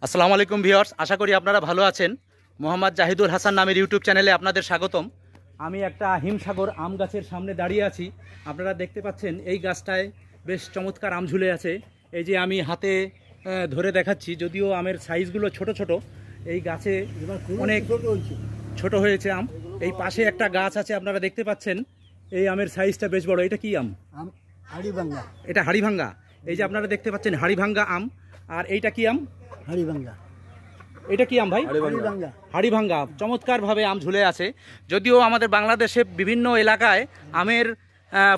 আসসালামু আলাইকুম ভিউয়ার্স, আশা করি আপনারা ভালো আছেন। মোহাম্মদ জাহিদুল হাসান নামের ইউটিউব চ্যানেলে আপনাদের স্বাগতম। আমি একটা হিমসাগর আম গাছের সামনে দাঁড়িয়ে আছি। আপনারা দেখতে পাচ্ছেন এই গাছটায় বেশ চমৎকার আম ঝুলে আছে। এই যে আমি হাতে ধরে দেখাচ্ছি, যদিও আমের সাইজগুলো ছোট ছোট, এই গাছে অনেক ছোট হয়েছে আম। এই পাশে একটা গাছ আছে, আপনারা দেখতে পাচ্ছেন এই আমের সাইজটা বেশ বড়। এটা কি আম? হাড়িভাঙ্গা। এটা হাড়িভাঙ্গা। এই যে আপনারা দেখতে পাচ্ছেন হাড়িভাঙ্গা আম। আর এইটা কি আম? হাড়িভাঙ্গা। এটা কি আম ভাই? হাড়িভাঙ্গা। হাড়িভাঙ্গা। চমৎকারভাবে আম ঝুলে আছে। যদিও আমাদের বাংলাদেশে বিভিন্ন এলাকায় আমের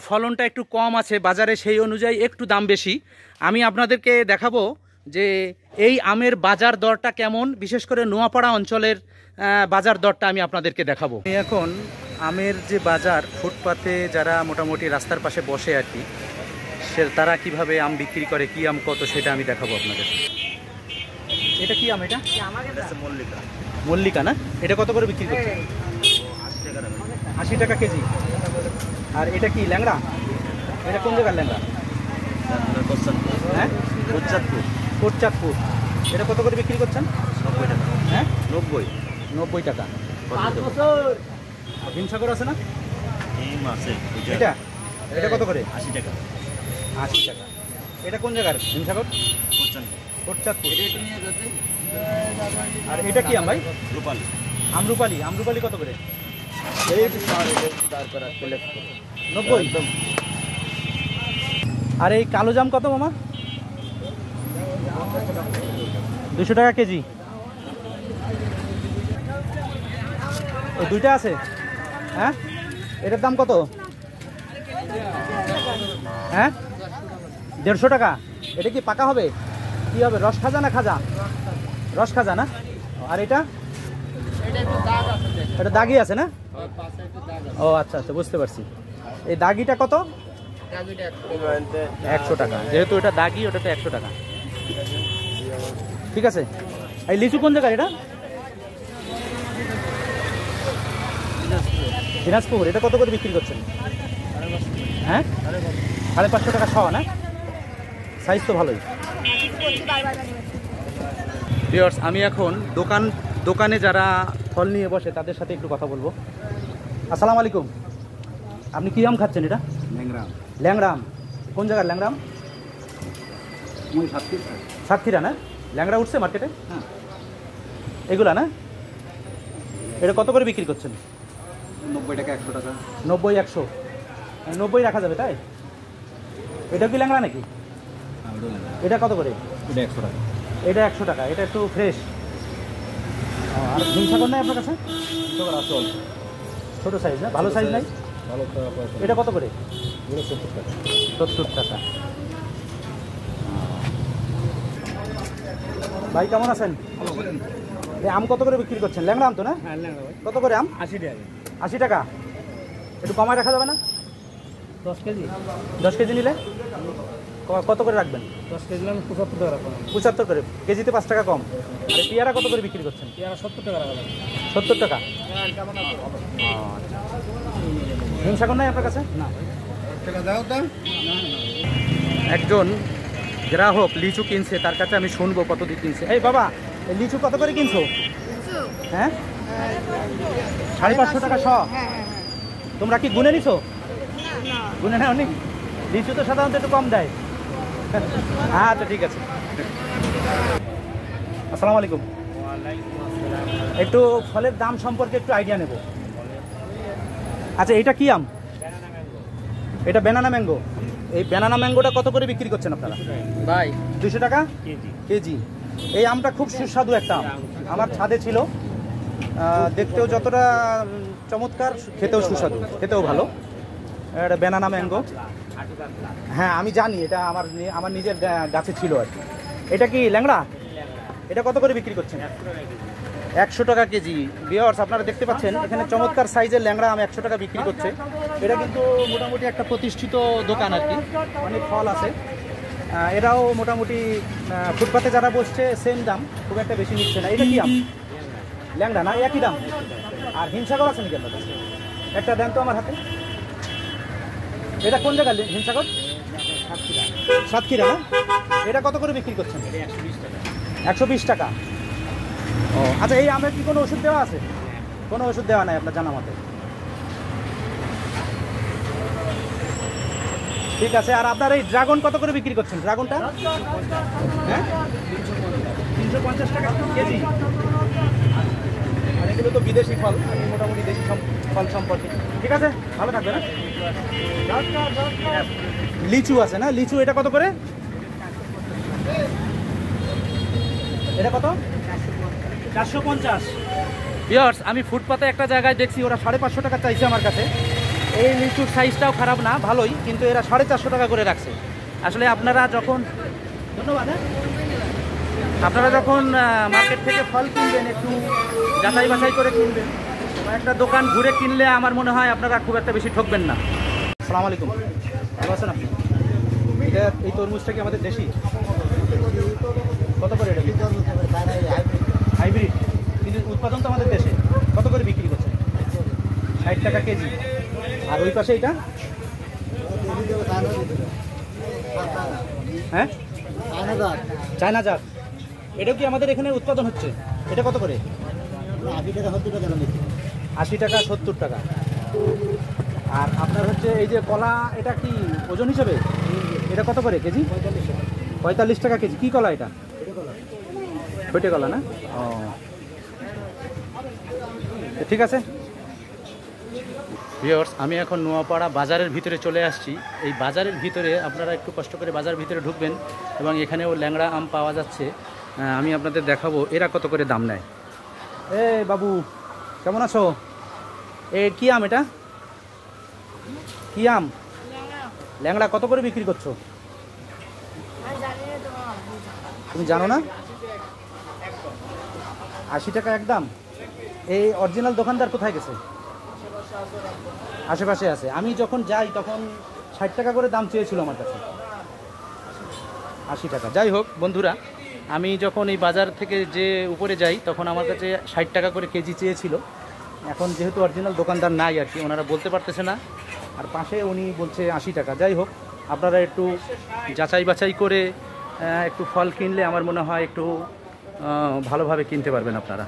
ফলনটা একটু কম আছে, বাজারে সেই অনুযায়ী একটু দাম বেশি। আমি আপনাদেরকে দেখাবো যে এই আমের বাজার দরটা কেমন, বিশেষ করে নোয়াপাড়া অঞ্চলের বাজার দরটা আমি আপনাদেরকে দেখাবো। এখন আমের যে বাজার, ফুটপাতে যারা মোটামুটি রাস্তার পাশে বসে আর কি, তারা কিভাবে আম বিক্রি করে, কি আম কত, সেটা আমি দেখাবো আপনাদের। এটা কি আম? এটা মল্লিকা। মল্লিকা না? এটা কত করে বিক্রি করছে? 80 টাকা কেজি। আর এটা কি ল্যাংড়া? এটা কোন জায়গার ল্যাংড়া? হ্যাঁ, কোটচাঁদপুর। এটা কত করে বিক্রি করছেন? 90 টাকা। হ্যাঁ, 90 টাকা। হিমসাগর আছে না? এটা এটা কত করে? 80 টাকা। 80 টাকা। এটা কোন জায়গার হিমসাগর? কোটচাঁদপুর। আর এটা কি আম ভাই? রূপালী। আমরুপালি। আমরুপালি কত করে? 90। আর এই কালো জাম কত মামা? 200 টাকা কেজি। এই দুইটা আছে। হ্যাঁ, এটার দাম কত? হ্যাঁ, 150 টাকা। এটা কি পাকা হবে? কি হবে, রস খাজা না খাজা? রস খাজা না? আর এটা এটা দাগি আছে না? ও আচ্ছা আচ্ছা, বুঝতে পারছি। এই দাগিটা কত? 100 টাকা। যেহেতু এটা দাগি, ওটাতে 100 টাকা। ঠিক আছে। এই লিচু কোন জায়গায়? এটা দিনাজপুর। এটা কত করে বিক্রি করছেন? হ্যাঁ, 550 টাকা শ না? সাইজ তো ভালোই। ভিউয়ার্স, আমি এখন দোকানে যারা ফল নিয়ে বসে তাদের সাথে একটু কথা বলবো। আসসালামু আলাইকুম। আপনি কি আম খাচ্ছেন? এটা ল্যাংড়া আম। কোন জায়গার ল্যাংড়া আম? সাতক্ষীরা না? ল্যাংড়া উঠছে মার্কেটে? হ্যাঁ, এগুলা না? এটা কত করে বিক্রি করছেন? 90 টাকা। 100 টাকা। 90, 100। 90 রাখা যাবে তাই? এটা কি ল্যাংড়া নাকি? এটা কত করে? এটা 100 টাকা। এটা 100 টাকা। এটা একটু ফ্রেশ। আর হিমসাগর নাই আপনার কাছে? ছোটো সাইজ না? ভালো সাইজ নাই? এটা কত করে? 70 টাকা। 70 টাকা। ভাই কেমন আছেন? এই আম কত করে বিক্রি করছেন? ল্যাংড়া আম তো না? হ্যাঁ, ল্যাংড়া ভাই। কত করে আম? 80 টাকা। 80 টাকা। একটু কমায় রাখা যাবে না? 10 কেজি। 10 কেজি নিলে কত করে রাখবেন? 10 কেজি নিলে 75 টাকা রাখবেন। 75 করে। কেজিতে 5 টাকা কম। আর এই পেয়ারা কত করে বিক্রি করছেন? পেয়ারা 70 টাকা রাখা যাবে। 70 টাকা। হিমসাগর নাই আপনার কাছে? না ভাই। টাকা দাও তো। একজন গ্রাহক লিচু কিনছে, তার কাছে আমি শুনবো কত দিয়ে কিনছে। এই বাবা, এই লিচু কত করে কিনছো? হ্যাঁ, 550 টাকা শ। তোমরা কি গুনে নিছো? গুনে নাও নি? লিচু তো সাধারণত একটু কম দেয়। আচ্ছা, ঠিক আছে। আসসালামু আলাইকুম। একটু ফলের দাম সম্পর্কে একটু আইডিয়া নেব। আচ্ছা, এটা কি আম? এটা ব্যানানা ম্যাঙ্গো। এই ব্যানানা ম্যাঙ্গোটা কত করে বিক্রি করছেন আপনারা ভাই? 200 টাকা কেজি। এই আমটা খুব সুস্বাদু একটা আম, আমার ছাদে ছিল। দেখতেও যতটা চমৎকার, খেতেও সুস্বাদু, খেতেও ভালো। এটা ব্যানানা ম্যাঙ্গো। হ্যাঁ, আমি জানি, এটা আমার নিজের গাছে ছিল আর কি। এটা কি ল্যাংড়া? এটা কত করে বিক্রি করছেন? 100 টাকা কেজি। ভিউয়ার্স, আপনারা দেখতে পাচ্ছেন এখানে চমৎকার সাইজের ল্যাংড়া আম 100 টাকা বিক্রি করছে। এটা কিন্তু মোটামুটি একটা প্রতিষ্ঠিত দোকান আর কি, অনেক ফল আছে। এরাও মোটামুটি ফুটপাতে যারা বসছে সেম দাম, খুব একটা বেশি নিচ্ছে না। এটা কি আম? ল্যাংড়া না? একই দাম। আর হিমসাগর আছে নাকি আপনার কাছে? একটা দেন তো আমার হাতে। এটা কোন জায়গায় হিমসাগর? সাতক্ষীরা না? এটা কত করে বিক্রি করছেন? 120 টাকা। ও আচ্ছা, এই আমের কি কোনো ওষুধ দেওয়া আছে? কোনো ওষুধ দেওয়া নাই আপনার জানা মতে। ঠিক আছে। আর আপনার এই ড্রাগন কত করে বিক্রি করছেন? ড্রাগনটা হ্যাঁ 350 টাকা কেজি। আর এগুলো তো বিদেশি ফল, আমি মোটামুটি দেশি ফল সম্পর্কে। ঠিক আছে, ভালো থাকবে না। লিচু আছে না? লিচু এটা কত করে? এটা কত? 450। ভিউয়ার্স, আমি ফুটপাতে একটা জায়গায় দেখছি ওরা 550 টাকা চাইছে আমার কাছে। এই লিচুর সাইজটাও খারাপ না, ভালোই, কিন্তু এরা 450 টাকা করে রাখছে। আসলে আপনারা যখন, ধন্যবাদ, আপনারা যখন মার্কেট থেকে ফল কিনবেন একটু যাচাই বাছাই করে কিনবেন। একটা দোকান ঘুরে কিনলে আমার মনে হয় আপনারা খুব একটা বেশি ঠকবেন না। আসসালামু আলাইকুম, ভালো আছেন আপনি? এটা এই তরমুজটা কি আমাদের দেশি? কত করে এটা? হাইব্রিড, কিন্তু উৎপাদন তো আমাদের দেশে। কত করে বিক্রি করছে? 60 টাকা কেজি। আর ওই পাশে এটা হ্যাঁ চায়না জাত, এটাও কি আমাদের এখানে উৎপাদন হচ্ছে? এটা কত করে? 80 টাকা 70 টাকা। আর আপনার হচ্ছে এই যে কলা, এটা কি ওজন হিসেবে? এটা কত করে কেজি? 45 টাকা কেজি। কি কলা এটা? ফেটে কলা না? ও ঠিক আছে। ভিউয়ার্স, আমি এখন নোয়াপাড়া বাজারের ভিতরে চলে আসছি। এই বাজারের ভিতরে আপনারা একটু কষ্ট করে বাজারের ভিতরে ঢুকবেন এবং এখানেও ল্যাংড়া আম পাওয়া যাচ্ছে। আমি আপনাদের দেখাবো এরা কত করে দাম নেয়। এ বাবু, কেমন আছো? কি আম এটা? কি আম? ল্যাংড়া কত করে বিক্রি করছো? তুমি জানো না? 80 টাকা একদম। এই অরিজিনাল দোকানদার কোথায় গেছে? আশেপাশে আছে। আমি যখন যাই তখন 60 টাকা করে দাম চেয়েছিল আমার কাছে। 80 টাকা। যাই হোক বন্ধুরা, আমি যখন এই বাজার থেকে যে উপরে যাই তখন আমার কাছে 60 টাকা করে কেজি চেয়েছিল। এখন যেহেতু অরিজিনাল দোকানদার নাই আর কি, ওনারা বলতে পারতেছে না। আর পাশে উনি বলছে 80 টাকা। যাই হোক, আপনারা একটু যাচাই বাছাই করে একটু ফল কিনলে আমার মনে হয় একটু ভালোভাবে কিনতে পারবেন আপনারা।